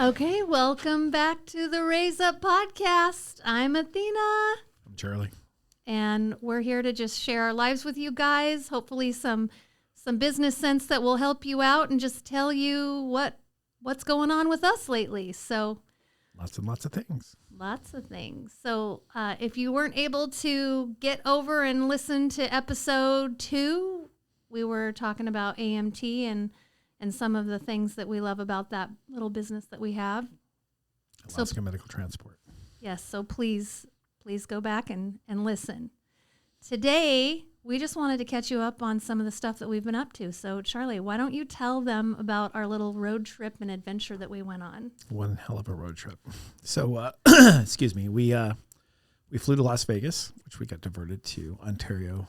Okay, welcome back to the Raise Up Podcast. I'm Athena. I'm Charlie. And we're here to just share our lives with you guys. Hopefully some business sense that will help you out and just tell you what's going on with us lately. So lots and lots of things. Lots of things. So if you weren't able to get over and listen to episode 2, we were talking about AMT and some of the things that we love about that little business that we have. Alaska Medical Transport. Yes, so please go back and listen. Today, we just wanted to catch you up on some of the stuff that we've been up to. So, Charlie, why don't you tell them about our little road trip and adventure that we went on? One hell of a road trip. So, excuse me, we flew to Las Vegas, which we got diverted to Ontario,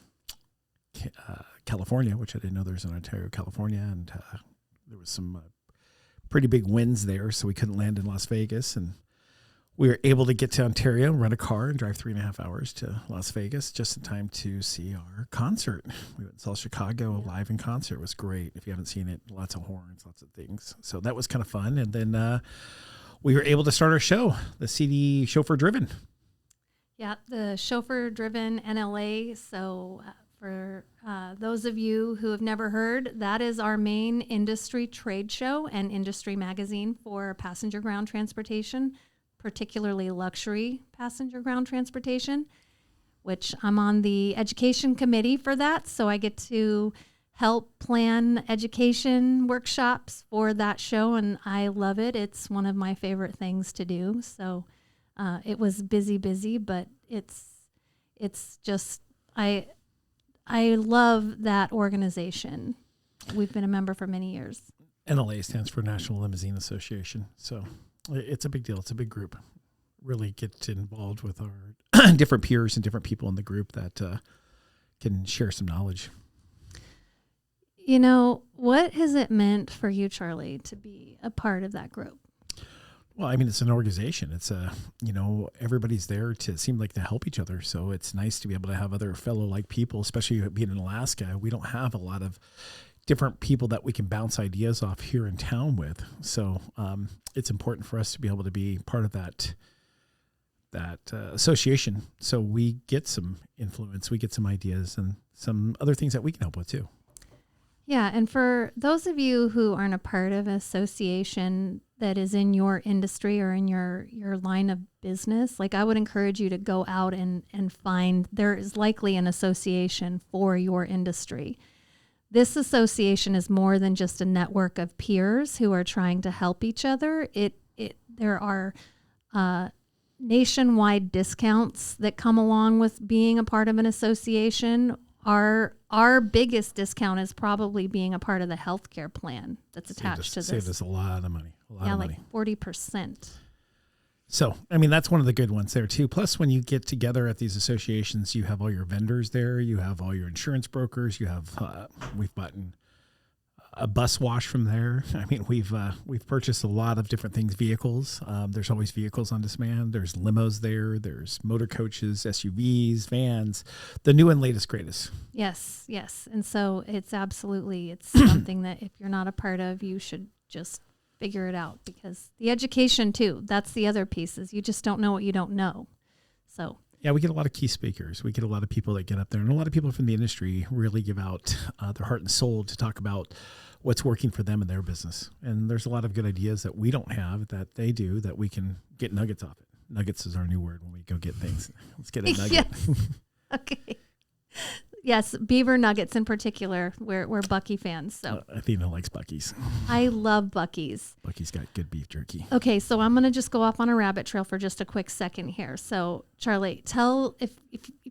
California, which I didn't know there was in Ontario, California, and there was some pretty big winds there, so we couldn't land in Las Vegas, and we were able to get to Ontario, rent a car, and drive 3.5 hours to Las Vegas just in time to see our concert. We went and saw Chicago live in concert. It was great. If you haven't seen it, lots of horns, lots of things. So that was kind of fun. And then we were able to start our show, the CD Chauffeur Driven. Yeah, the Chauffeur Driven NLA. So for those of you who have never heard, that is our main industry trade show and industry magazine for passenger ground transportation, particularly luxury passenger ground transportation, which I'm on the education committee for that. So I get to help plan education workshops for that show, and I love it. It's one of my favorite things to do. So it was busy, but it's just, I love that organization. We've been a member for many years. NLA stands for National Limousine Association. So it's a big deal. It's a big group. Really get involved with our different peers and different people in the group that can share some knowledge. You know, what has it meant for you, Charlie, to be a part of that group? Well, I mean, it's an organization. It's everybody's there to seem like to help each other. So it's nice to be able to have other fellow like people, especially being in Alaska. We don't have a lot of different people that we can bounce ideas off here in town with. So it's important for us to be able to be part of that association. So we get some influence, we get some ideas and some other things that we can help with too. Yeah. And for those of you who aren't a part of an association that is in your industry or in your line of business, like I would encourage you to go out and find, there is likely an association for your industry. This association is more than just a network of peers who are trying to help each other. There are nationwide discounts that come along with being a part of an association. Our biggest discount is probably being a part of the healthcare plan that's attached to this. Saved us a lot of money. Like 40%. So, I mean, that's one of the good ones there too. Plus, when you get together at these associations, you have all your vendors there. You have all your insurance brokers. You have, we've bought a bus wash from there. I mean, we've purchased a lot of different things, vehicles. There's always vehicles on demand. There's limos there. There's motor coaches, SUVs, vans, the new and latest, greatest. Yes. And so it's something that if you're not a part of, you should just figure it out, because the education too, that's the other piece, is you just don't know what you don't know. So yeah, we get a lot of key speakers. We get a lot of people that get up there, and a lot of people from the industry really give out their heart and soul to talk about what's working for them in their business. And there's a lot of good ideas that we don't have that they do that we can get nuggets off it. Nuggets is our new word when we go get things. Let's get a nugget. Yes. Okay. Yes, beaver nuggets in particular. We're Bucky fans. So Athena likes Buc-ee's. I love Buc-ee's. Buc-ee's got good beef jerky. Okay, so I'm going to just go off on a rabbit trail for just a quick second here. So Charlie, tell if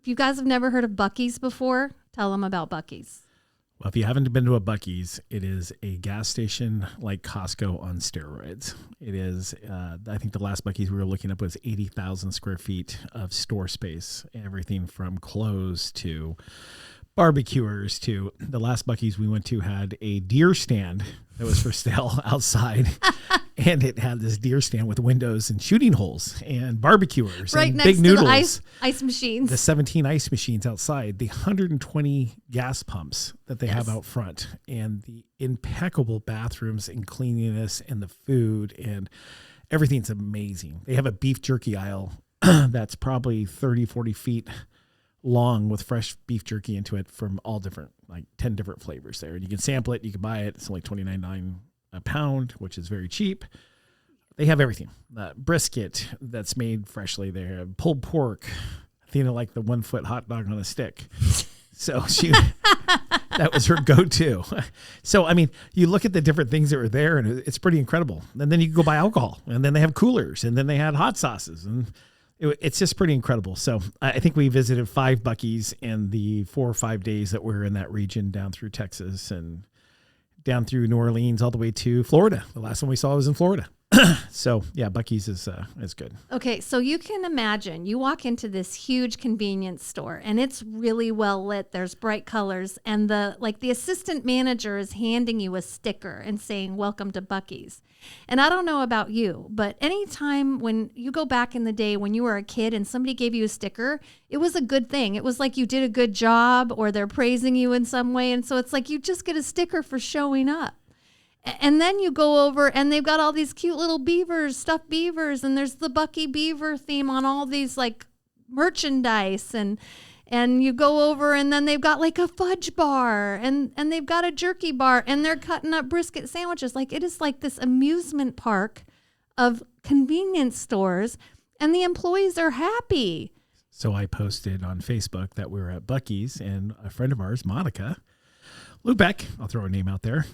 you guys have never heard of Buc-ee's before, tell them about Buc-ee's. Well, if you haven't been to a Buc-ee's, it is a gas station like Costco on steroids. It is, I think the last Buc-ee's we were looking up was 80,000 square feet of store space, everything from clothes to barbecuers to the last Buc-ee's we went to had a deer stand that was for sale outside. And it had this deer stand with windows and shooting holes and barbecuers right and next big to noodles. The ice machines. The 17 ice machines outside, the 120 gas pumps that they have out front, and the impeccable bathrooms and cleanliness and the food. And everything's amazing. They have a beef jerky aisle that's probably 30, 40 feet long with fresh beef jerky into it from all different, like 10 different flavors there. And you can sample it. You can buy it. It's only $29.99 a pound, which is very cheap. They have everything. Brisket that's made freshly there. Pulled pork. Athena liked the 1 foot hot dog on a stick. So that was her go-to. So, I mean, you look at the different things that were there and it's pretty incredible. And then you can go buy alcohol and then they have coolers and then they had hot sauces and it's just pretty incredible. So I think we visited 5 Buc-ee's in the 4 or 5 days that we were in that region down through Texas and down through New Orleans all the way to Florida. The last one we saw was in Florida. So yeah, Buc-ee's is good. Okay, so you can imagine you walk into this huge convenience store and it's really well lit. There's bright colors and the assistant manager is handing you a sticker and saying, "Welcome to Buc-ee's." And I don't know about you, but anytime when you go back in the day when you were a kid and somebody gave you a sticker, it was a good thing. It was like you did a good job or they're praising you in some way. And so it's like you just get a sticker for showing up. And then you go over and they've got all these cute little beavers, stuffed beavers, and there's the Buc-ee beaver theme on all these like merchandise and you go over and then they've got like a fudge bar and they've got a jerky bar and they're cutting up brisket sandwiches. Like it is like this amusement park of convenience stores and the employees are happy. So I posted on Facebook that we were at Buc-ee's and a friend of ours, Monica Lubeck, I'll throw her name out there,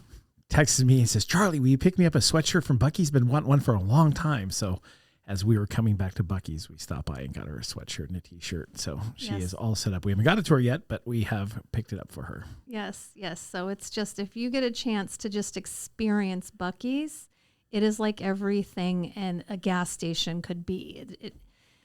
texted me and says, "Charlie, will you pick me up a sweatshirt from Buc-ee's? Been wanting one for a long time." So as we were coming back to Buc-ee's, we stopped by and got her a sweatshirt and a t-shirt. So she is all set up. We haven't got it to her yet, but we have picked it up for her. Yes. So it's just, if you get a chance to just experience Buc-ee's, it is like everything a gas station could be.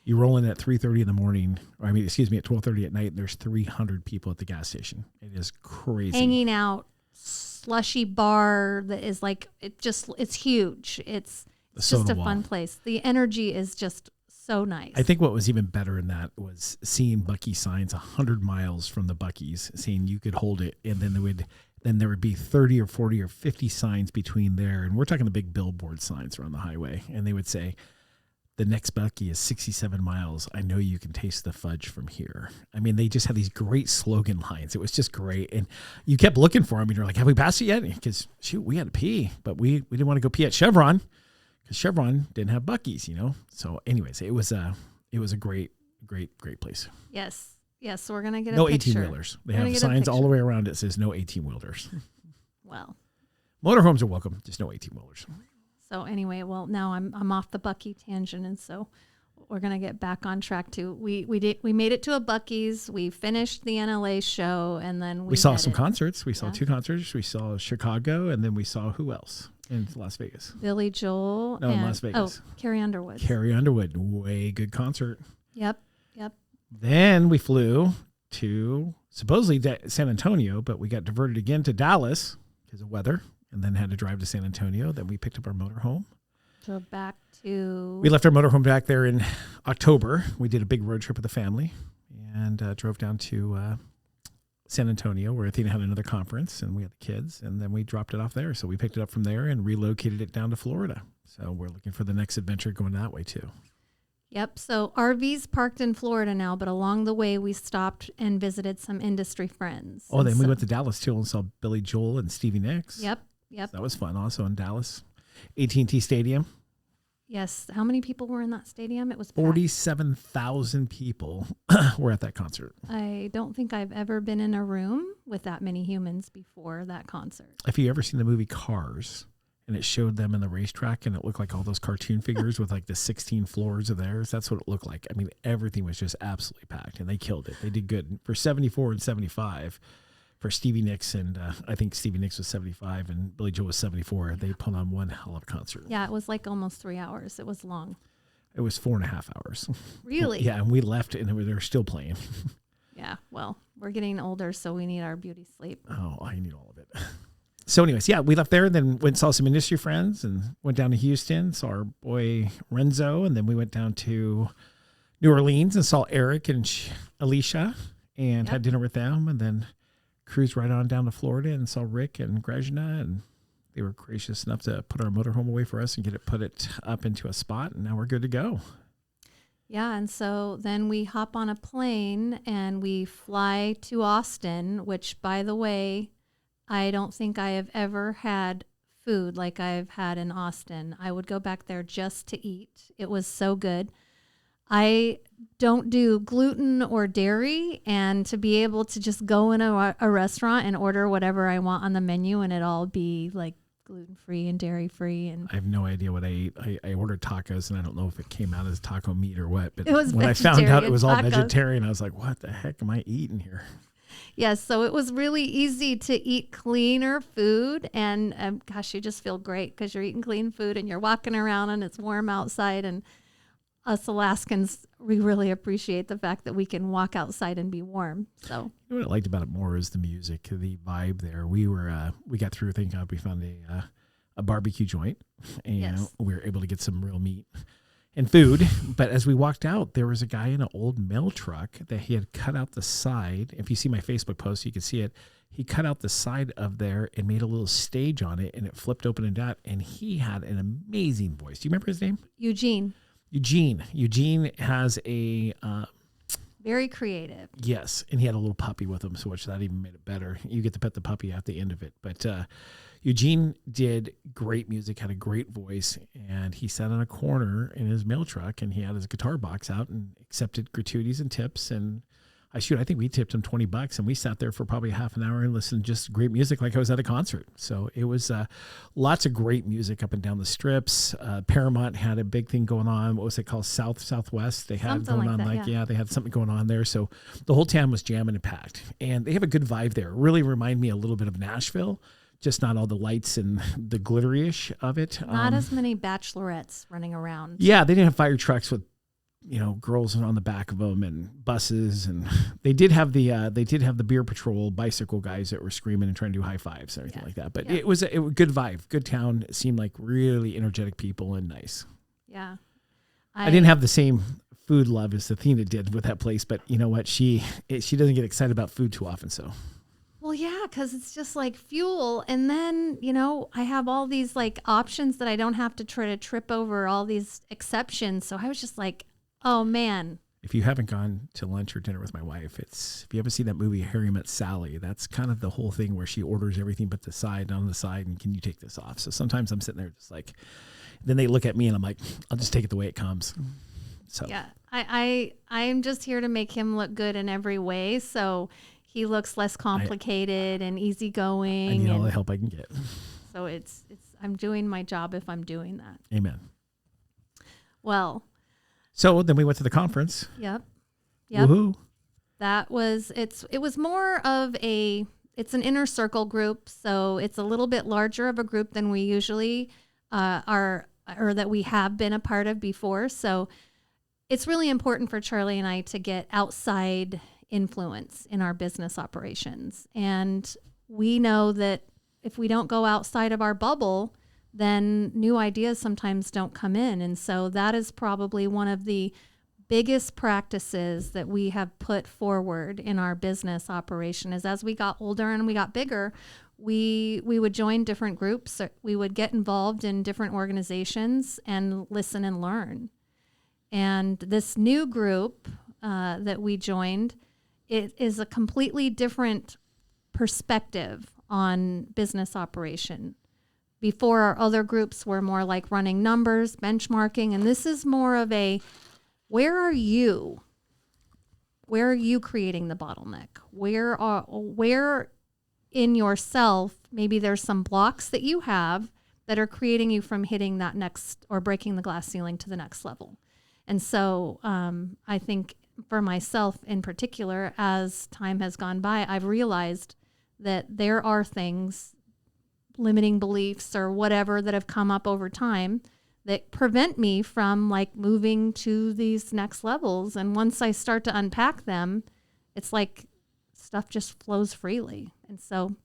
You roll in at 3:30 in the morning, at 12:30 at night, and there's 300 people at the gas station. It is crazy. Hanging out, slushy bar that is like, it's huge. It's just a fun place. The energy is just so nice. I think what was even better in that was seeing Buc-ee signs 100 miles from the Buc-ee's saying you could hold it. And then there would be 30 or 40 or 50 signs between there. And we're talking the big billboard signs around the highway. And they would say, "The next Buc-ee is 67 miles. I know you can taste the fudge from here." I mean, they just had these great slogan lines. It was just great. And you kept looking for them and you're like, "Have we passed it yet?" Because shoot, we had to pee, but we didn't want to go pee at Chevron because Chevron didn't have Buc-ee's, So anyways, it was a great place. Yes. So we're going to get no a picture. 18-wheelers. They have signs all the way around it says no 18-wheelers. Well, motorhomes are welcome, just no 18-wheelers. So anyway, well, now I'm off the Buc-ee tangent, and so we're gonna get back on track to we made it to a Buc-ee's. We finished the NLA show, and then we saw some concerts. We saw 2 concerts. We saw Chicago, and then we saw who else in Las Vegas? Billy Joel. No, in Las Vegas. Carrie Underwood. Carrie Underwood, way good concert. Yep. Then we flew to supposedly San Antonio, but we got diverted again to Dallas because of weather. And then had to drive to San Antonio. Then we picked up our motorhome. So we left our motorhome back there in October. We did a big road trip with the family and drove down to San Antonio where Athena had another conference and we had the kids. And then we dropped it off there. So we picked it up from there and relocated it down to Florida. So we're looking for the next adventure going that way too. Yep. So RV's parked in Florida now, but along the way we stopped and visited some industry friends. Oh, then we went to Dallas too and saw Billy Joel and Stevie Nicks. Yep. So that was fun also in Dallas. AT&T Stadium. Yes. How many people were in that stadium? It was 47,000 people were at that concert. I don't think I've ever been in a room with that many humans before that concert. If you ever seen the movie Cars and it showed them in the racetrack and it looked like all those cartoon figures with like the 16 floors of theirs, that's what it looked like. I mean, everything was just absolutely packed and they killed it. They did good. For 74 and 75, for Stevie Nicks, and I think Stevie Nicks was 75 and Billy Joel was 74. They put on one hell of a concert. Yeah, it was like almost 3 hours. It was long. It was 4.5 hours. Really? Yeah, and we left and they were still playing. Yeah, well, we're getting older, so we need our beauty sleep. Oh, I need all of it. So anyways, yeah, we left there, then went and saw some industry friends and went down to Houston, saw our boy Renzo, and then we went down to New Orleans and saw Eric and Alicia and had dinner with them, and then cruised right on down to Florida and saw Rick and Grejna and they were gracious enough to put our motorhome away for us and put it up into a spot, and now we're good to go. Yeah, and so then we hop on a plane and we fly to Austin, which, by the way, I don't think I have ever had food like I've had in Austin. I would go back there just to eat. It was so good. I don't do gluten or dairy, and to be able to just go in a restaurant and order whatever I want on the menu and it all be like gluten-free and dairy-free. And I have no idea what I ate. I ordered tacos, and I don't know if it came out as taco meat or what, but it was when I found out it was all tacos. vegetarian, I was like, what the heck am I eating here? Yes, so it was really easy to eat cleaner food, and gosh, you just feel great because you're eating clean food and you're walking around and it's warm outside. And us Alaskans, we really appreciate the fact that we can walk outside and be warm. So You know what I liked about it more is the music, the vibe there. We got through, thank God, we found a barbecue joint, and Yes. we were able to get some real meat and food. But as we walked out, there was a guy in an old mail truck that he had cut out the side. If you see my Facebook post, you can see it. He cut out the side of there and made a little stage on it, and it flipped open and down. And he had an amazing voice. Do you remember his name? Eugene, Eugene has a very creative. yes, and he had a little puppy with him, so which that even made it better. You get to pet the puppy at the end of it. But Eugene did great music, had a great voice, and he sat on a corner in his mail truck, and he had his guitar box out and accepted gratuities and tips. And I think we tipped him $20, and we sat there for probably half an hour and listened to just great music like I was at a concert. So it was lots of great music up and down the strips. Paramount had a big thing going on. What was it called? Southwest. They had Something going like on that, yeah. they had something going on there. So the whole town was jamming and packed, and they have a good vibe there. Really remind me a little bit of Nashville, just not all the lights and the glittery-ish of it. Not as many bachelorettes running around. Yeah, they didn't have fire trucks with girls on the back of them and buses, and they did have the beer patrol bicycle guys that were screaming and trying to do high fives and everything like that. But it was a good vibe, good town. It seemed like really energetic people and nice. Yeah. I didn't have the same food love as Athena did with that place, but you know what? She doesn't get excited about food too often, so. Well, yeah, because it's just like fuel. And then, I have all these like options that I don't have to try to trip over all these exceptions. So I was just like, oh, man. If you haven't gone to lunch or dinner with my wife, if you ever see that movie Harry Met Sally, that's kind of the whole thing where she orders everything but the side on the side, and can you take this off? So sometimes I'm sitting there just like, then they look at me and I'm like, I'll just take it the way it comes. So yeah, I'm just here to make him look good in every way. So he looks less complicated and easygoing. I need all the help I can get. So I'm doing my job if I'm doing that. Amen. Well. So then we went to the conference. Yep. Woohoo. That was, it was more of it's an inner circle group. So it's a little bit larger of a group than we usually are, or that we have been a part of before. So it's really important for Charlie and I to get outside influence in our business operations. And we know that if we don't go outside of our bubble, then new ideas sometimes don't come in. And so that is probably one of the biggest practices that we have put forward in our business operation is as we got older and we got bigger, we would join different groups. We would get involved in different organizations and listen and learn. And this new group that we joined, it is a completely different perspective on business operation. Before, our other groups were more like running numbers, benchmarking, and this is more of a, where are you? Where are you creating the bottleneck? Where in yourself, maybe there's some blocks that you have that are creating you from hitting that next or breaking the glass ceiling to the next level. And so I think for myself in particular, as time has gone by, I've realized that there are things, limiting beliefs or whatever that have come up over time that prevent me from like moving to these next levels. And once I start to unpack them, it's like stuff just flows freely. And so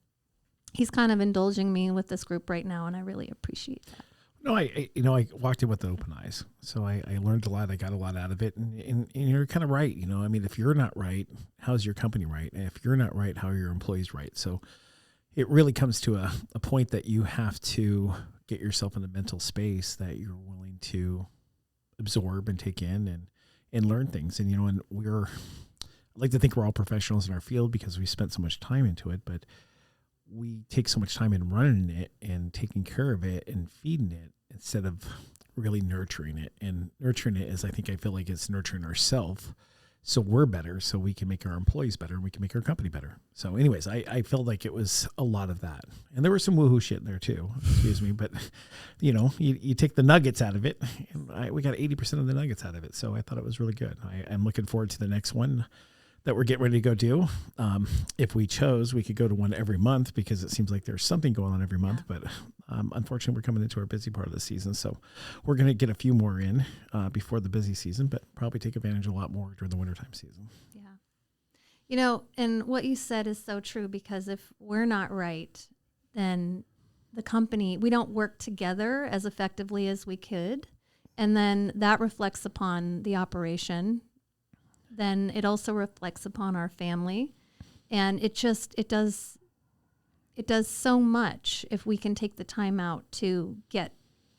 he's kind of indulging me with this group right now, and I really appreciate that. No, I walked in with open eyes. So I learned a lot. I got a lot out of it. And you're kind of right. If you're not right, how's your company right? And if you're not right, how are your employees right? So, it really comes to a point that you have to get yourself in a mental space that you're willing to absorb and take in and learn things. And, and I like to think we're all professionals in our field because we spent so much time into it, but we take so much time in running it and taking care of it and feeding it instead of really nurturing it. And nurturing it is, I feel like it's nurturing ourselves so we're better, so we can make our employees better and we can make our company better. So anyways, I felt like it was a lot of that. And there was some woohoo shit in there too, excuse me. But, you take the nuggets out of it. And we got 80% of the nuggets out of it. So I thought it was really good. I'm looking forward to the next one that we're getting ready to go do. If we chose, we could go to one every month because it seems like there's something going on every month. But unfortunately, we're coming into our busy part of the season. So we're going to get a few more in before the busy season, but probably take advantage of a lot more during the wintertime season. Yeah. And what you said is so true, because if we're not right, then the company, we don't work together as effectively as we could. And then that reflects upon the operation. Then it also reflects upon our family. And it does so much if we can take the time out to get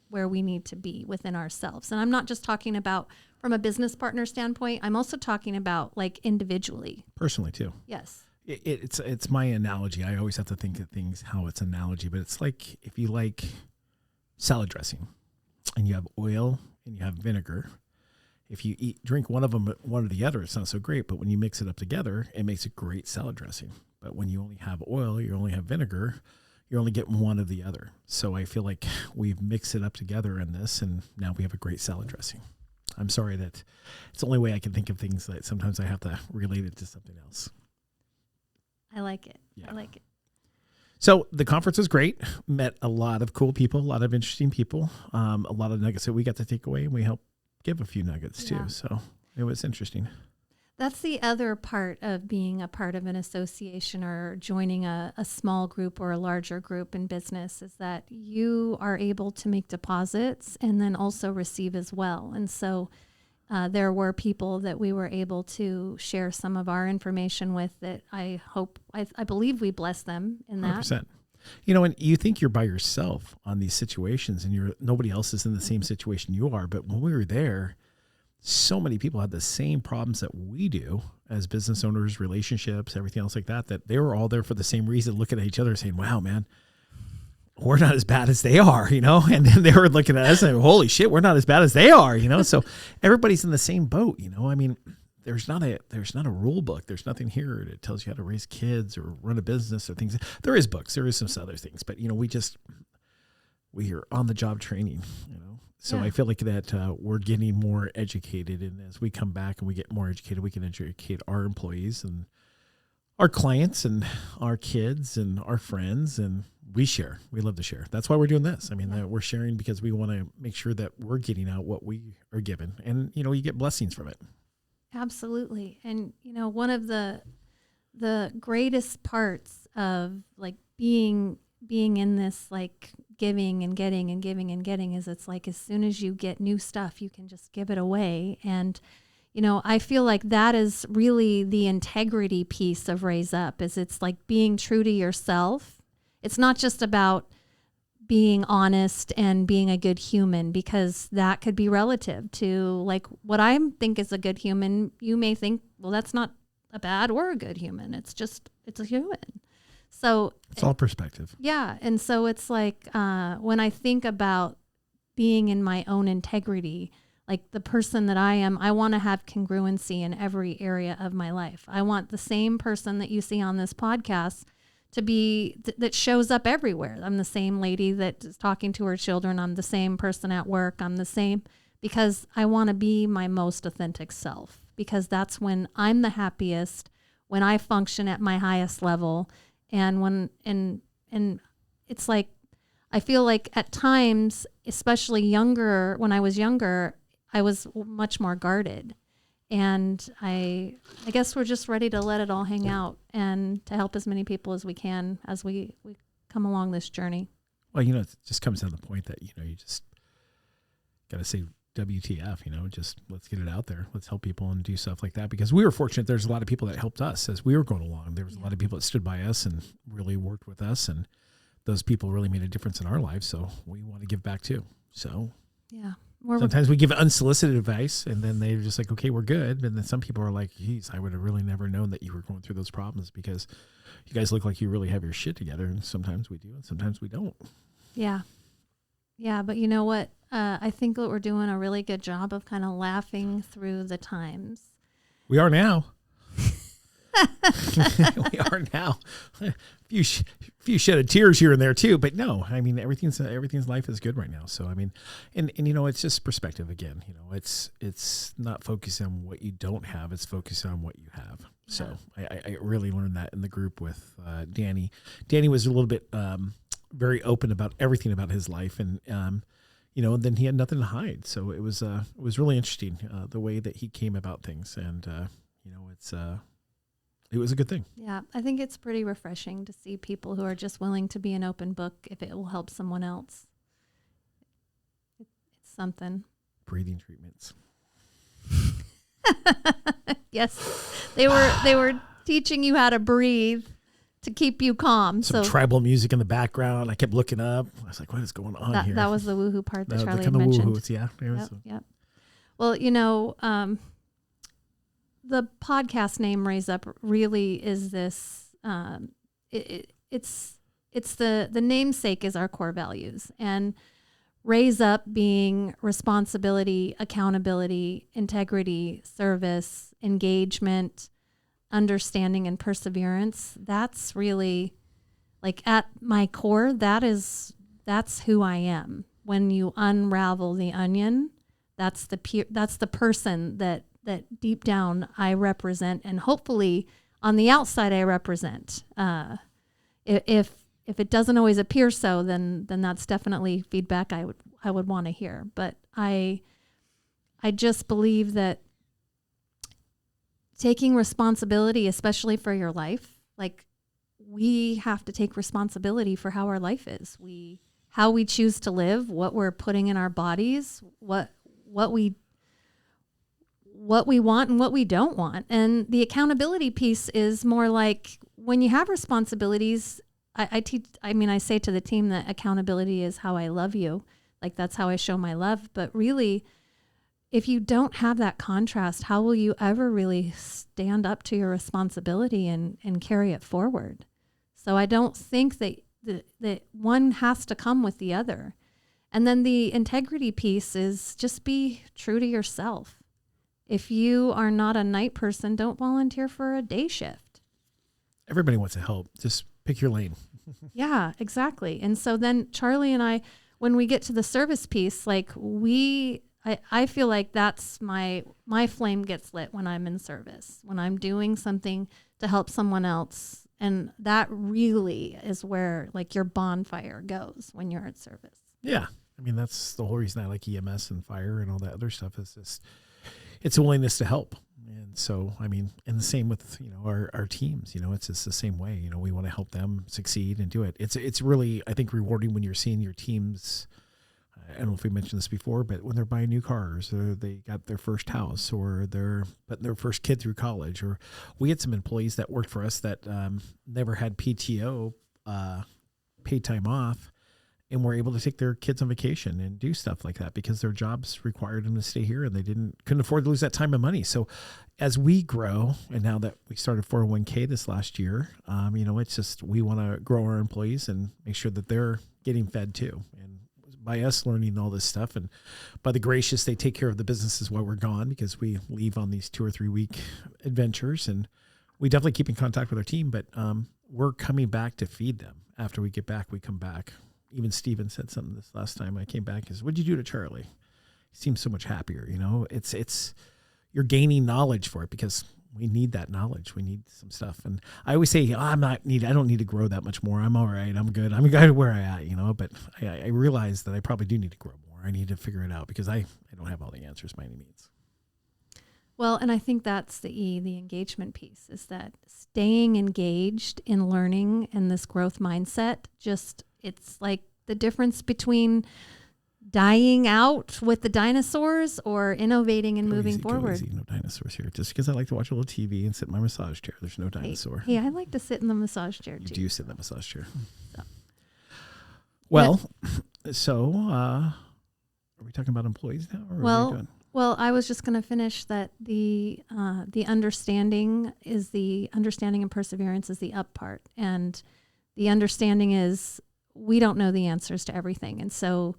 where we need to be within ourselves. And I'm not just talking about from a business partner standpoint. I'm also talking about like individually. Personally too. Yes. It's my analogy. I always have to think of things how it's analogy, but it's like if you like salad dressing and you have oil and you have vinegar. If you drink one of them, one or the other, it's not so great. But when you mix it up together, it makes a great salad dressing. But when you only have oil, you only have vinegar, you're only getting one of the other. So I feel like we've mixed it up together in this, and now we have a great salad dressing. I'm sorry that it's the only way I can think of things that sometimes I have to relate it to something else. I like it. Yeah. I like it. So the conference was great. Met a lot of cool people, a lot of interesting people, a lot of nuggets that we got to take away, and we helped give a few nuggets too. So it was interesting. That's the other part of being a part of an association or joining a small group or a larger group in business, is that you are able to make deposits and then also receive as well. And so there were people that we were able to share some of our information with that I believe we bless them in that. 100%. And you think you're by yourself on these situations and nobody else is in the same situation you are. But when we were there, so many people had the same problems that we do as business owners, relationships, everything else like that they were all there for the same reason, looking at each other saying, wow, man, we're not as bad as they are, and then they were looking at us and holy shit, we're not as bad as they are, so everybody's in the same boat, I mean, there's not a rule book. There's nothing here that tells you how to raise kids or run a business or things. There is books. There is some other things, but we are on the job training, So yeah. I feel like that we're getting more educated, and as we come back and we get more educated, we can educate our employees and our clients and our kids and our friends, and we share. We love to share. That's why we're doing this. I mean, we're sharing because we want to make sure that we're getting out what we are given, and you get blessings from it. Absolutely. And, one of the greatest parts of like being in this, like giving and getting and giving and getting, is it's like, as soon as you get new stuff, you can just give it away. And, I feel like that is really the integrity piece of Raise Up, is it's like being true to yourself. It's not just about being honest and being a good human, because that could be relative to like what I think is a good human. You may think, well, that's not a bad or a good human. It's a human. So it's all perspective. Yeah. And so it's like, when I think about being in my own integrity, like the person that I am, I want to have congruency in every area of my life. I want the same person that you see on this podcast to be that shows up everywhere. I'm the same lady that is talking to her children. I'm the same person at work. I'm the same, because I want to be my most authentic self, because that's when I'm the happiest, when I function at my highest level. And when it's like, I feel like at times, especially when I was younger, I was much more guarded. And I guess we're just ready to let it all hang out and to help as many people as we can as we come along this journey. Well, it just comes down to the point that, you just got to stay WTF, just let's get it out there. Let's help people and do stuff like that, because we were fortunate. There's a lot of people that helped us as we were going along. There was a lot of people that stood by us and really worked with us, and those people really made a difference in our lives. So we want to give back too. So yeah. Sometimes we give unsolicited advice, and then they're just like, okay, we're good. And then some people are like, geez, I would have really never known that you were going through those problems, because you guys look like you really have your shit together. And sometimes we do, and sometimes we don't. Yeah. Yeah. But you know what? I think that we're doing a really good job of kind of laughing through the times. We are now. We are now. A few shed of tears here and there too, but no, I mean, everything's life is good right now. So I mean, and it's just perspective again. It's not focusing on what you don't have; it's focusing on what you have. Yeah. So I really learned that in the group with Danny. Danny was a little bit very open about everything about his life, and and then he had nothing to hide. So it was really interesting the way that he came about things, and it was a good thing. Yeah, I think it's pretty refreshing to see people who are just willing to be an open book if it will help someone else. It's something. Breathing treatments. Yes, they were teaching you how to breathe to keep you calm. Some tribal music in the background. I kept looking up. I was like, what is going on here? That was the woohoo part that Charlie had mentioned. Woohoo. Yeah. Yep. Well, the podcast name Raise Up really is this, it's the namesake is our core values, and raise up being responsibility, accountability, integrity, service, engagement, understanding, and perseverance. That's really like at my core, that's who I am. When you unravel the onion, that's the person that deep down I represent, and hopefully on the outside I represent. If it doesn't always appear so, then that's definitely feedback I would want to hear. But I just believe that taking responsibility, especially for your life, like we have to take responsibility for how our life is. How we choose to live, what we're putting in our bodies, what we want and what we don't want. And the accountability piece is more like when you have responsibilities, I say to the team that accountability is how I love you. Like that's how I show my love. But really, if you don't have that contrast, how will you ever really stand up to your responsibility and carry it forward? So I don't think that one has to come with the other. And then the integrity piece is just be true to yourself. If you are not a night person, don't volunteer for a day shift. Everybody wants to help. Just pick your lane. Yeah, exactly. And so then Charlie and I, when we get to the service piece, like I feel like that's my flame gets lit when I'm in service, when I'm doing something to help someone else. And that really is where like your bonfire goes when you're at service. Yeah. I mean, that's the whole reason I like EMS and fire and all that other stuff is just, it's a willingness to help. And so, I mean, and the same with, our teams, it's just the same way, we want to help them succeed and do it. It's really, I think, rewarding when you're seeing your teams. I don't know if we mentioned this before, but when they're buying new cars or they got their first house or they're putting their first kid through college, or we had some employees that worked for us that never had PTO, paid time off, and were able to take their kids on vacation and do stuff like that because their jobs required them to stay here and they couldn't afford to lose that time and money. So as we grow, and now that we started 401k this last year, it's just, we want to grow our employees and make sure that they're getting fed too. And by us learning all this stuff, and by the gracious, they take care of the businesses while we're gone because we leave on these 2 or 3 week adventures, and we definitely keep in contact with our team, but we're coming back to feed them. After we get back, we come back. Even Steven said something this last time I came back is, what'd you do to Charlie? He seems so much happier. It's you're gaining knowledge for it because we need that knowledge. We need some stuff. And I always say, I don't need to grow that much more. I'm all right. I'm good. I'm good where I at, but I realize that I probably do need to grow more. I need to figure it out because I don't have all the answers by any means. Well, and I think that's the engagement piece is that staying engaged in learning and this growth mindset, it's like the difference between dying out with the dinosaurs or innovating and moving Go forward. easy. No dinosaurs here. Just because I like to watch a little TV and sit in my massage chair. There's no dinosaur. Hey, I like to sit in the massage chair too. You do sit in the massage chair. So. Well, so are we talking about employees now? Or what are we doing? Well, I was just going to finish that the understanding and perseverance is the up part. And the understanding is we don't know the answers to everything. And so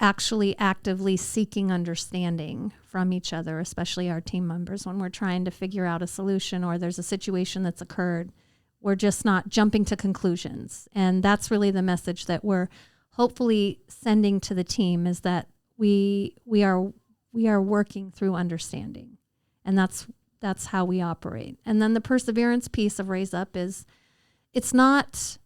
actually actively seeking understanding from each other, especially our team members, when we're trying to figure out a solution or there's a situation that's occurred, we're just not jumping to conclusions. And that's really the message that we're hopefully sending to the team, is that we are working through understanding. And that's how we operate. And then the perseverance piece of Raise Up is, it's not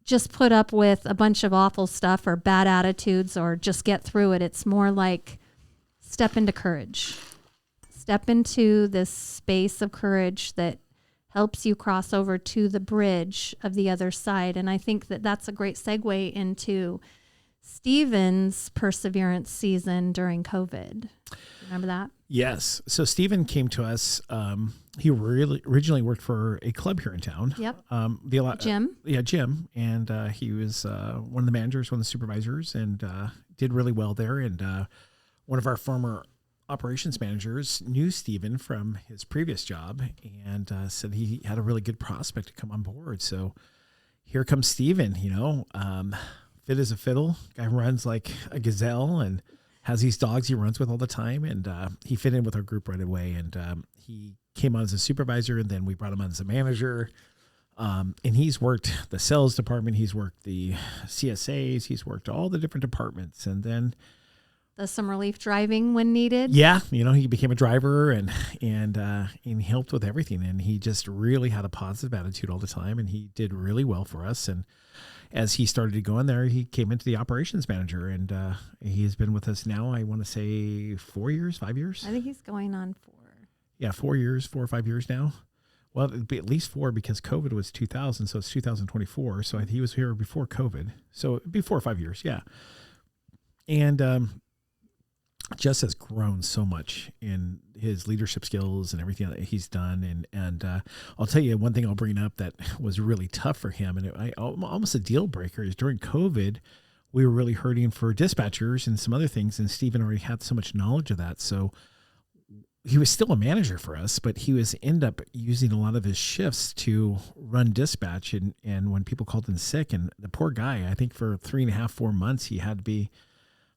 just put up with a bunch of awful stuff or bad attitudes or just get through it. It's more like step into courage. Step into this space of courage that helps you cross over to the bridge of the other side. And I think that that's a great segue into Stephen's perseverance season during COVID. Remember that? Yes. So Stephen came to us. He originally worked for a club here in town. Yep. Jim. Jim. And he was one of the managers, one of the supervisors, and did really well there. And one of our former operations managers knew Stephen from his previous job and said he had a really good prospect to come on board. So here comes Stephen, fit as a fiddle. Guy runs like a gazelle and has these dogs he runs with all the time. And he fit in with our group right away. And he came on as a supervisor, and then we brought him on as a manager. And he's worked the sales department. He's worked the CSAs. He's worked all the different departments. And then some relief driving when needed. Yeah. He became a driver and he helped with everything. And he just really had a positive attitude all the time. And he did really well for us. And as he started to go in there, he came into the operations manager, and he has been with us now, I want to say 5 years. I think he's going on 4. Yeah, 4 or 5 years now. Well, it'd be at least 4 because COVID was 2000, so it's 2024. So he was here before COVID. So it'd be 4 or 5 years, yeah. And Jess has grown so much in his leadership skills and everything that he's done. And I'll tell you one thing I'll bring up that was really tough for him, and almost a deal breaker, is during COVID, we were really hurting for dispatchers and some other things, and Stephen already had so much knowledge of that. So he was still a manager for us, but he was end up using a lot of his shifts to run dispatch. And when people called in sick, and the poor guy, I think for 3.5, 4 months, he had to be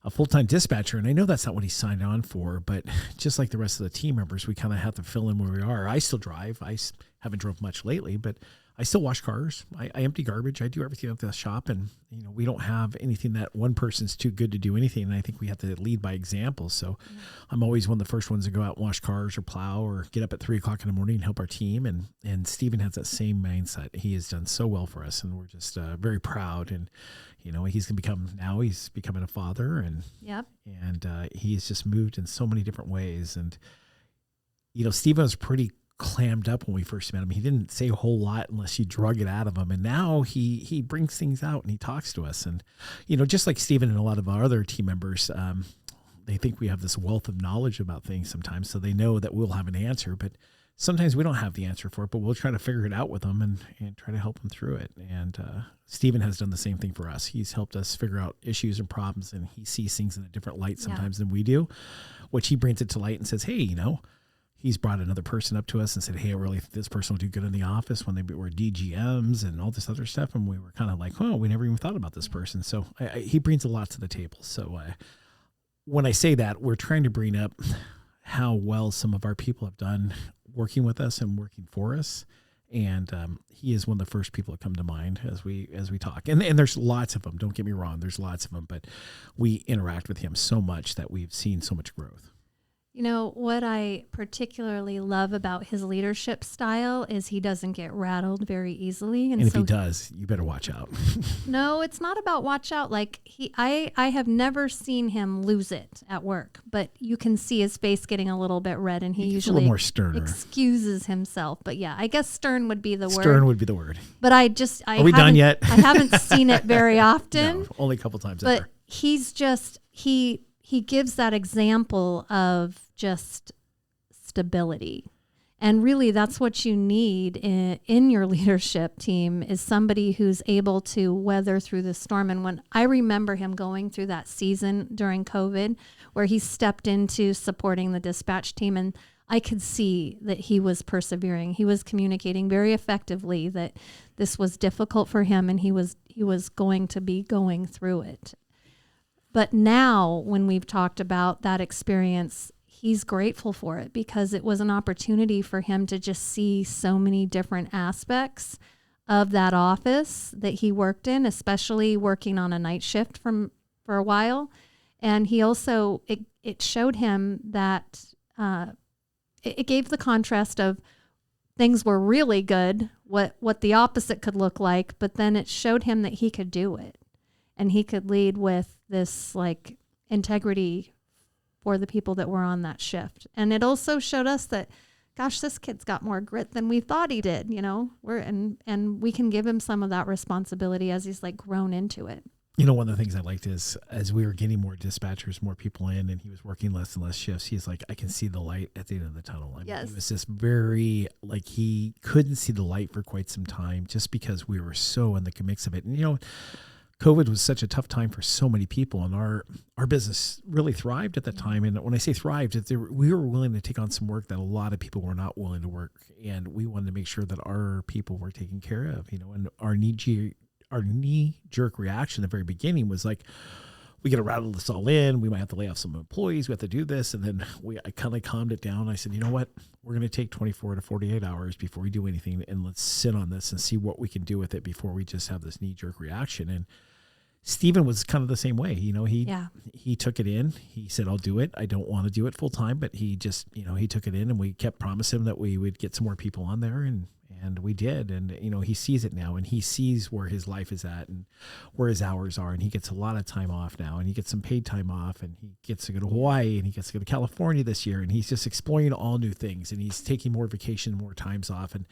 a full-time dispatcher. And I know that's not what he signed on for, but just like the rest of the team members, we kind of have to fill in where we are. I still drive. I haven't drove much lately, but I still wash cars. I empty garbage. I do everything at the shop. And, we don't have anything that one person's too good to do anything. And I think we have to lead by example. So I'm always one of the first ones to go out and wash cars or plow or get up at 3:00 in the morning and help our team. And Stephen has that same mindset. He has done so well for us, and we're just very proud. And, he's becoming a father, and yep. And he's just moved in so many different ways. And, Stephen was pretty clammed up when we first met him. He didn't say a whole lot unless you drug it out of him. And now he brings things out and he talks to us. And, just like Stephen and a lot of our other team members, they think we have this wealth of knowledge about things sometimes. So they know that we'll have an answer, but sometimes we don't have the answer for it, but we'll try to figure it out with them and try to help them through it. And Stephen has done the same thing for us. He's helped us figure out issues and problems, and he sees things in a different light sometimes than we do, which he brings it to light and says, hey, he's brought another person up to us and said, hey, I really think this person will do good in the office when they were DGMs and all this other stuff. And we were kind of like, oh, we never even thought about this person. So he brings a lot to the table. So when I say that, we're trying to bring up how well some of our people have done working with us and working for us. And he is one of the first people that come to mind as we talk. And there's lots of them. Don't get me wrong. There's lots of them. But we interact with him so much that we've seen so much growth. What I particularly love about his leadership style is he doesn't get rattled very easily. And if he does, you better watch out. No, it's not about watch out. Like I have never seen him lose it at work, but you can see his face getting a little bit red, and he usually a little more sterner. Excuses himself. But yeah, I guess stern would be the word. Stern would be the word. But are we done yet? I haven't seen it very often. No, only a couple times but ever. He's just he gives that example of just stability. And really, that's what you need in your leadership team, is somebody who's able to weather through the storm. And when I remember him going through that season during COVID, where he stepped into supporting the dispatch team, and I could see that he was persevering. He was communicating very effectively that this was difficult for him, and he was going to be going through it. But now, when we've talked about that experience, he's grateful for it, because it was an opportunity for him to just see so many different aspects of that office that he worked in, especially working on a night shift for a while. And he also, it showed him that it gave the contrast of things were really good, what the opposite could look like, but then it showed him that he could do it, and he could lead with this like integrity for the people that were on that shift. And it also showed us that, gosh, this kid's got more grit than we thought he did, you know. And we can give him some of that responsibility as he's like grown into it. You know, one of the things I liked is, as we were getting more dispatchers, more people in, and he was working less and less shifts, he's like, I can see the light at the end of the tunnel. I mean, yes. He was just very, like, he couldn't see the light for quite some time, just because we were so in the mix of it. And, you know, COVID was such a tough time for so many people, and our business really thrived at that time. And when I say thrived, we were willing to take on some work that a lot of people were not willing to work. And we wanted to make sure that our people were taken care of, you know, and our knee jerk reaction at the very beginning was like, we got to rattle this all in. We might have to lay off some employees. We have to do this. And then I kind of calmed it down. I said, you know what? We're going to take 24 to 48 hours before we do anything, and let's sit on this and see what we can do with it before we just have this knee jerk reaction. And Stephen was kind of the same way. You know, he took it in. He said, I'll do it. I don't want to do it full time, but he just, you know, he took it in, and we kept promising him that we would get some more people on there, and we did. And, you know, he sees it now, and he sees where his life is at and where his hours are. And he gets a lot of time off now, and he gets some paid time off, and he gets to go to Hawaii, and he gets to go to California this year. And he's just exploring all new things, and he's taking more vacation, more times off. And,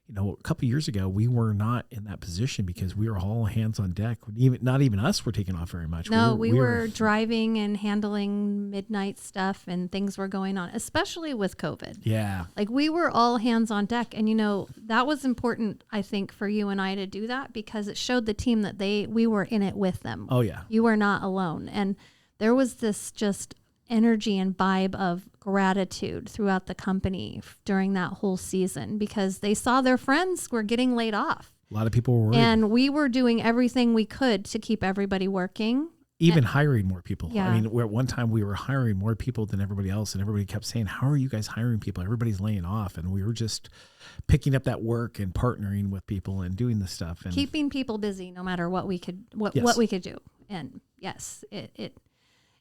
you know, a couple of years ago, we were not in that position because we were all hands on deck. Not even us were taking off very much. No, we were driving and handling midnight stuff, and things were going on, especially with COVID. Yeah. Like, we were all hands on deck. And, you know, that was important, I think, for you and I to do that, because it showed the team that we were in it with them. Oh, yeah. You were not alone. And there was this just energy and vibe of gratitude throughout the company during that whole season, because they saw their friends were getting laid off. A lot of people were worried. And we were doing everything we could to keep everybody working. Even hiring more people. Yeah. I mean, at one time we were hiring more people than everybody else, and everybody kept saying, how are you guys hiring people? Everybody's laying off. And we were just picking up that work and partnering with people and doing the stuff. And keeping people busy no matter what we could what we could do. And yes,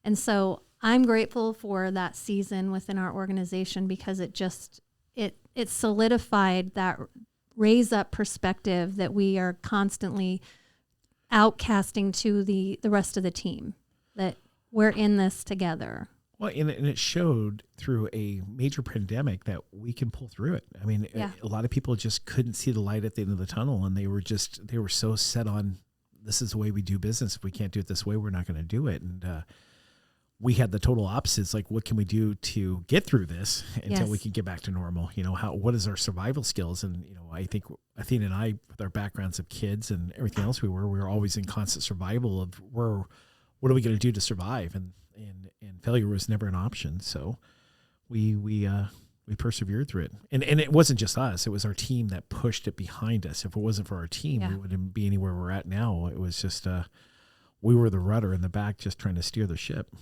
and so I'm grateful for that season within our organization, because it just it solidified that raise up perspective that we are constantly outcasting to the rest of the team, that we're in this together. Well, and it showed through a major pandemic that we can pull through it. I mean, a lot of people just couldn't see the light at the end of the tunnel, and they were so set on, this is the way we do business. If we can't do it this way, we're not going to do it. And we had the total opposites. Like, what can we do to get through this until we can get back to normal? You know, what is our survival skills? And, you know, I think Athena and I, with our backgrounds of kids and everything else, we were always in constant survival of what are we going to do to survive? And failure was never an option. So we persevered through it. And it wasn't just us. It was our team that pushed it behind us. If it wasn't for our team, we wouldn't be anywhere we're at now. It was just, we were the rudder in the back just trying to steer the ship.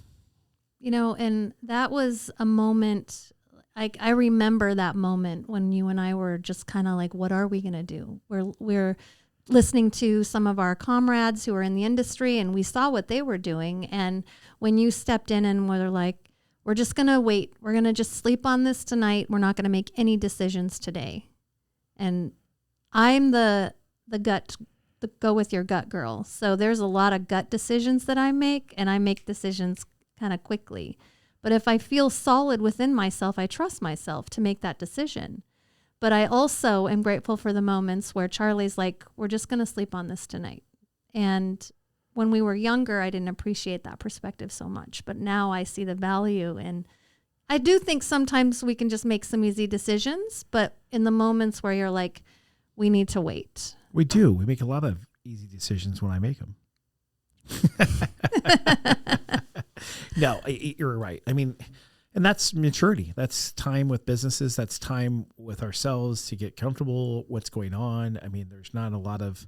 You know, and that was a moment, I remember that moment when you and I were just kind of like, what are we going to do? We're listening to some of our comrades who are in the industry, and we saw what they were doing. And when you stepped in and were like, we're just going to wait. We're going to just sleep on this tonight. We're not going to make any decisions today. And I'm the go with your gut girl. So there's a lot of gut decisions that I make, and I make decisions kind of quickly. But if I feel solid within myself, I trust myself to make that decision. But I also am grateful for the moments where Charlie's like, we're just going to sleep on this tonight. And when we were younger, I didn't appreciate that perspective so much, but now I see the value. And I do think sometimes we can just make some easy decisions, but in the moments where you're like, we need to wait. We do. We make a lot of easy decisions when I make them. No, you're right. I mean, and that's maturity. That's time with businesses. That's time with ourselves to get comfortable what's going on. I mean, there's not a lot of,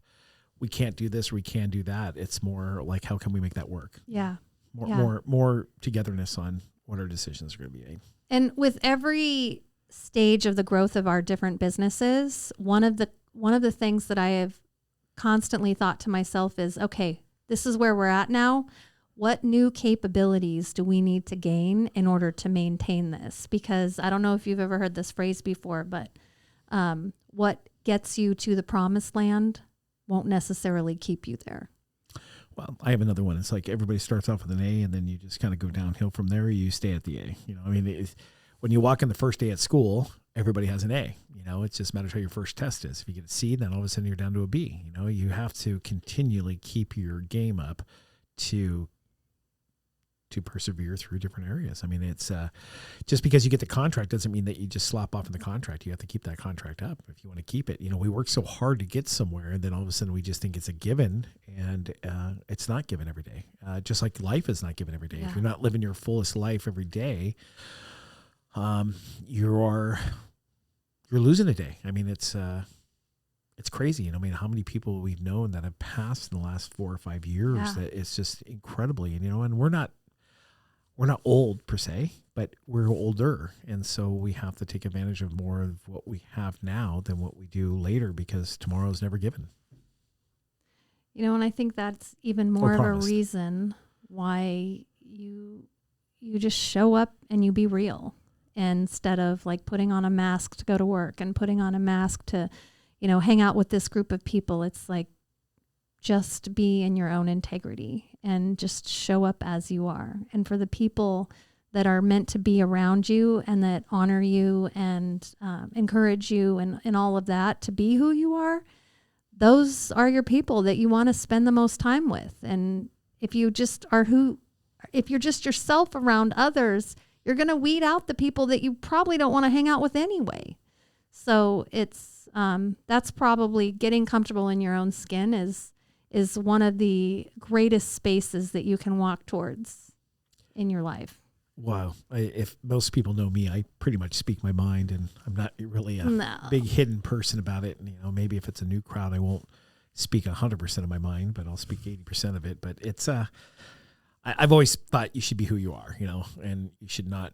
we can't do this or we can do that. It's more like, how can we make that work? Yeah. More togetherness on what our decisions are going to be made. And with every stage of the growth of our different businesses, one of the things that I have constantly thought to myself is, okay, this is where we're at now. What new capabilities do we need to gain in order to maintain this? Because I don't know if you've ever heard this phrase before, but what gets you to the promised land won't necessarily keep you there. Well, I have another one. It's like everybody starts off with an A and then you just kind of go downhill from there. You stay at the A. You know, I mean, when you walk in the first day at school, everybody has an A. You know, it's just a matter of how your first test is. If you get a C, then all of a sudden you're down to a B. You know, you have to continually keep your game up to persevere through different areas. I mean, it's just because you get the contract doesn't mean that you just slop off in the contract. You have to keep that contract up if you want to keep it. You know, we work so hard to get somewhere, and then all of a sudden we just think it's a given, and it's not given every day. Just like life is not given every day. Yeah. If you're not living your fullest life every day, you're losing a day. I mean, it's crazy. You know, I mean, how many people we've known that have passed in the last 4 or 5 years? Yeah. That it's just incredibly, and you know, and we're not old per se, but we're older. And so we have to take advantage of more of what we have now than what we do later, because tomorrow's never given. You know, and I think that's even more of a reason why you just show up and you be real, instead of like putting on a mask to go to work and putting on a mask to, you know, hang out with this group of people. It's like, just be in your own integrity and just show up as you are. And for the people that are meant to be around you and that honor you and encourage you and all of that to be who you are, those are your people that you want to spend the most time with. And if you just if you're just yourself around others, you're going to weed out the people that you probably don't want to hang out with anyway. So it's, that's probably getting comfortable in your own skin is one of the greatest spaces that you can walk towards in your life. Wow. If most people know me, I pretty much speak my mind, and I'm not really a big hidden person about it. And, you know, maybe if it's a new crowd, I won't speak 100% of my mind, but I'll speak 80% of it. But it's, I've always thought you should be who you are, you know, and you should not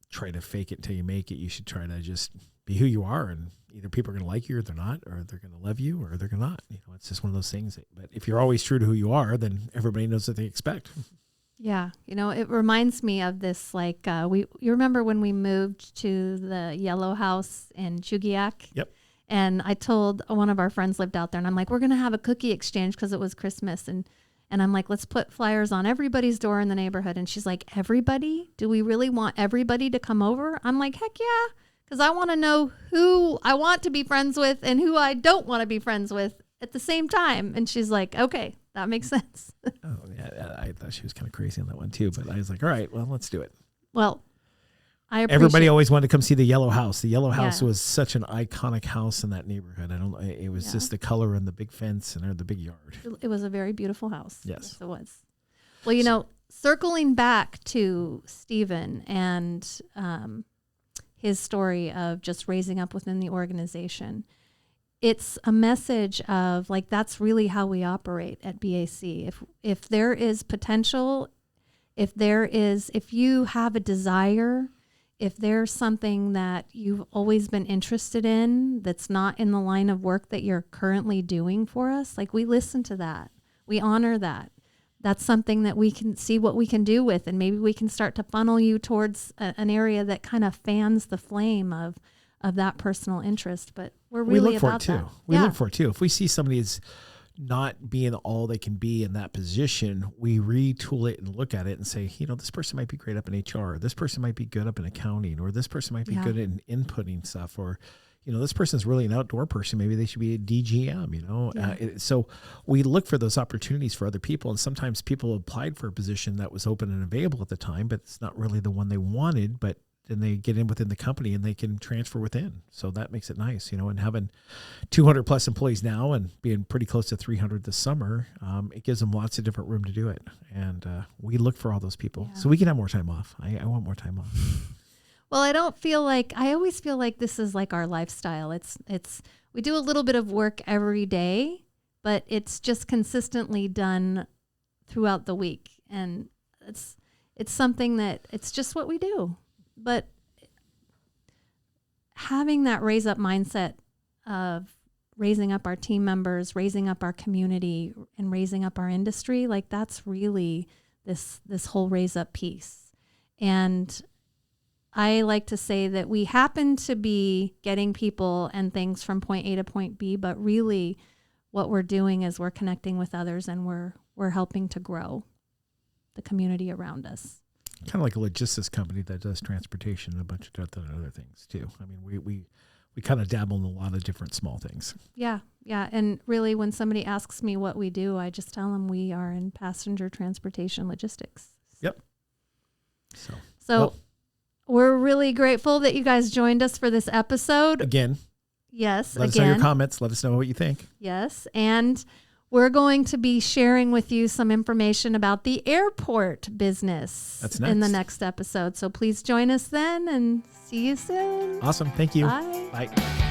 try to fake it until you make it. You should try to just be who you are, and either people are going to like you or they're not, or they're going to love you or they're going to not. You know, it's just one of those things. But if you're always true to who you are, then everybody knows what they expect. Yeah. You know, it reminds me of this, like, you remember when we moved to the yellow house in Chugiak? Yep. And I told one of our friends lived out there, and I'm like, we're going to have a cookie exchange because it was Christmas. And I'm like, let's put flyers on everybody's door in the neighborhood. And she's like, everybody? Do we really want everybody to come over? I'm like, heck yeah. Because I want to know who I want to be friends with and who I don't want to be friends with at the same time. And she's like, okay, that makes sense. Oh, yeah. I thought she was kind of crazy on that one too. But I was like, all right, well, let's do it. Well, everybody always wanted to come see the yellow house. The yellow house was such an iconic house in that neighborhood. It was just the color and the big fence and the big yard. It was a very beautiful house. Yes, it was. Well, you know, circling back to Stephen and his story of just raising up within the organization, it's a message of like, that's really how we operate at BAC. If there is potential, if you have a desire, if there's something that you've always been interested in that's not in the line of work that you're currently doing for us, like, we listen to that. We honor that. That's something that we can see what we can do with, and maybe we can start to funnel you towards an area that kind of fans the flame of that personal interest. But we're really about that. We look for it too. If we see somebody is not being all they can be in that position, we retool it and look at it and say, this person might be great up in HR. This person might be good up in accounting, or this person might be good in inputting stuff, or, this person's really an outdoor person. Maybe they should be a DGM, so we look for those opportunities for other people. And sometimes people applied for a position that was open and available at the time, but it's not really the one they wanted, but then they get in within the company and they can transfer within. So that makes it nice, and having 200 plus employees now and being pretty close to 300 this summer, it gives them lots of different room to do it. And we look for all those people so we can have more time off. I want more time off. Well, I always feel like this is like our lifestyle. We do a little bit of work every day, but it's just consistently done throughout the week. And it's something that it's just what we do. But having that raise up mindset of raising up our team members, raising up our community, and raising up our industry, like that's really this whole raise up piece. And I like to say that we happen to be getting people and things from point A to point B, but really what we're doing is we're connecting with others and we're helping to grow the community around us. Kind of like a logistics company that does transportation and a bunch of other things too. I mean, we kind of dabble in a lot of different small things. Yeah. And really when somebody asks me what we do, I just tell them we are in passenger transportation logistics. Yep. So we're really grateful that you guys joined us for this episode. Again. Yes. Let us know your comments. Let us know what you think. Yes. And we're going to be sharing with you some information about the airport business in the next episode. So please join us then and see you soon. Awesome. Thank you. Bye. Bye.